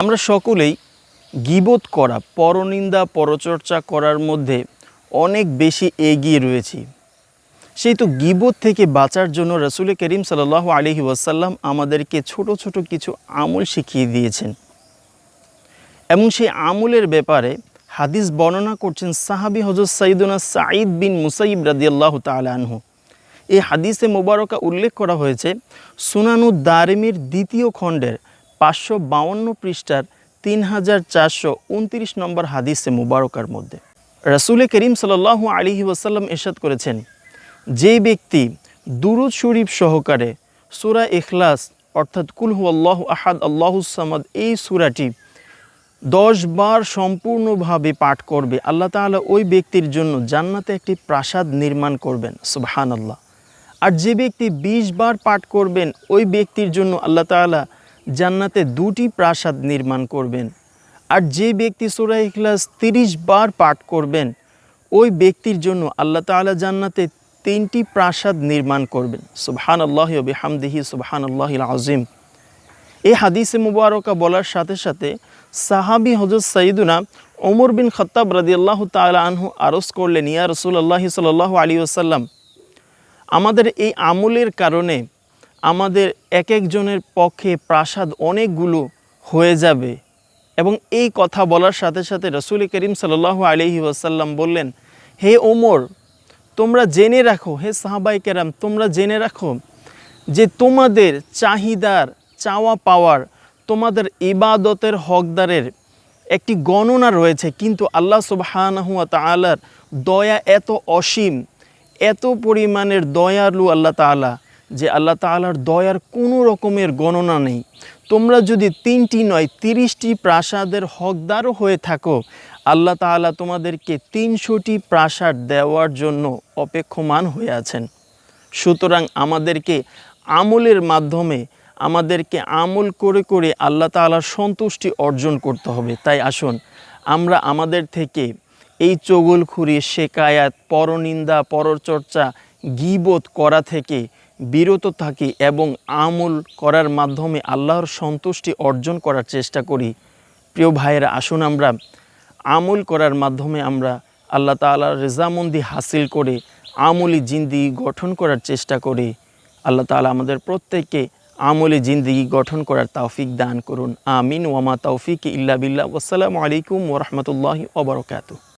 আমরা সকলেই গীবত করা, পরনিন্দা পরচর্চা করার মধ্যে অনেক বেশি এগিয়ে রয়েছি। সেই তো গীবত থেকে বাঁচার জন্য রাসূল করিম সাল্লাল্লাহু আলাইহি ওয়াসাল্লাম আমাদেরকে ছোট ছোট কিছু আমল শিখিয়ে দিয়েছেন এবং সেই আমলের ব্যাপারে হাদিস বর্ণনা করছেন সাহাবী হযরত সাইয়্যিদুনা সাঈদ বিন মুসাইয়িব রাদিয়াল্লাহু তাআলা আনহু। এই হাদিসে মোবারকা উল্লেখ করা হয়েছে সুনানুদ দারিমির ২য় খণ্ডের ৫৫২ পৃষ্ঠার ৩৪২৯ নম্বর হাদিসে মোবারকার মধ্যে রাসূল করিম সাল্লাল্লাহু আলাইহি ওয়াসাল্লাম ইরশাদ করেছেন, যে ব্যক্তি দুরূদ শরীফ সহকারে সূরা ইখলাস অর্থাৎ কুল হুয়াল্লাহু আহাদ আল্লাহুস সামাদ এই সূরাটি ১০ বার সম্পূর্ণভাবে পাঠ করবে, আল্লাহ তাআলা ওই ব্যক্তির জন্য জান্নাতে একটি প্রাসাদ নির্মাণ করবেন। সুবহানাল্লাহ। আর যে ব্যক্তি ২০ বার পাঠ করবেন ওই ব্যক্তির জন্য আল্লাহ তাআলা জান্নাতে ২টি প্রাসাদ নির্মাণ করবেন। আর যে ব্যক্তি সূরা ইখলাস ৩০ বার পাঠ করবেন ওই ব্যক্তির জন্য আল্লাহ তাআলা জান্নাতে ৩টি প্রাসাদ নির্মাণ করবেন। সুবহানাল্লাহি ওয়া বিহামদিহি সুবহানাল্লাহিল আযীম। এই হাদিসে মুবারকা বলার সাথে সাথে সাহাবী হযরত সাইয়্যিদুনা ওমর বিন খাত্তাব রাদিয়াল্লাহু তাআলা আনহু আরজ করলেন, ইয়া রাসূলুল্লাহ সাল্লাল্লাহু আলাইহি ওয়াসাল্লাম, আমাদের এই আমলের কারণে আমাদের এক একজনের পক্ষে প্রাসাদ অনেকগুলো হয়ে যাবে। এবং এই কথা বলার সাথে সাথে রাসূল করিম সাল্লাল্লাহু আলাইহি ওয়াসাল্লাম বললেন, হে ওমর, তোমরা জেনে রাখো, হে সাহাবায়ে কেরাম, তোমরা জেনে রাখো যে তোমাদের চাহিদার, চাওয়া পাওয়ার, তোমাদের ইবাদতের হকদারের একটি গণনা রয়েছে, কিন্তু আল্লাহ সুবহানাহু ওয়া তাআলার দয়া এত অসীম, এত পরিমাণের দয়ালু আল্লাহ তাআলা যে আল্লাহ তাআলার দয়ার কোনো রকমের গণনা নেই। তোমরা যদি ৩টি নয় ৩০টি প্রাসাদের হকদারও হয়ে থাকো, আল্লাহ তাআলা তোমাদেরকে ৩০০টি প্রাসাদ দেওয়ার জন্য অপেক্ষমান হয়ে আছেন। সুতরাং আমাদেরকে আমলের মাধ্যমে, আমাদেরকে আমল করে করে আল্লাহ তাআলার সন্তুষ্টি অর্জন করতে হবে। তাই আসুন আমরা আমাদের থেকে এই চগলখুরি, শেকায়াত, পরনিন্দা পরচর্চা, গীবত করা থেকে বিরত থাকি এবং আমল করার মাধ্যমে আল্লাহর সন্তুষ্টি অর্জন করার চেষ্টা করি। প্রিয় ভাইয়েরা, আসুন আমরা আমল করার মাধ্যমে আমরা আল্লাহ তাআলার রেজামন্দি হাসিল করে আমলি জিন্দেগি গঠন করার চেষ্টা করি। আল্লাহ তাআলা আমাদের প্রত্যেককে আমলি জিন্দেগি গঠন করার তৌফিক দান করুন। আমিন। ওয়া মা তৌফিক ইল্লা বিল্লাহ। আসসালামু আলাইকুম ওয়া রাহমাতুল্লাহি ওয়া বারাকাতুহু।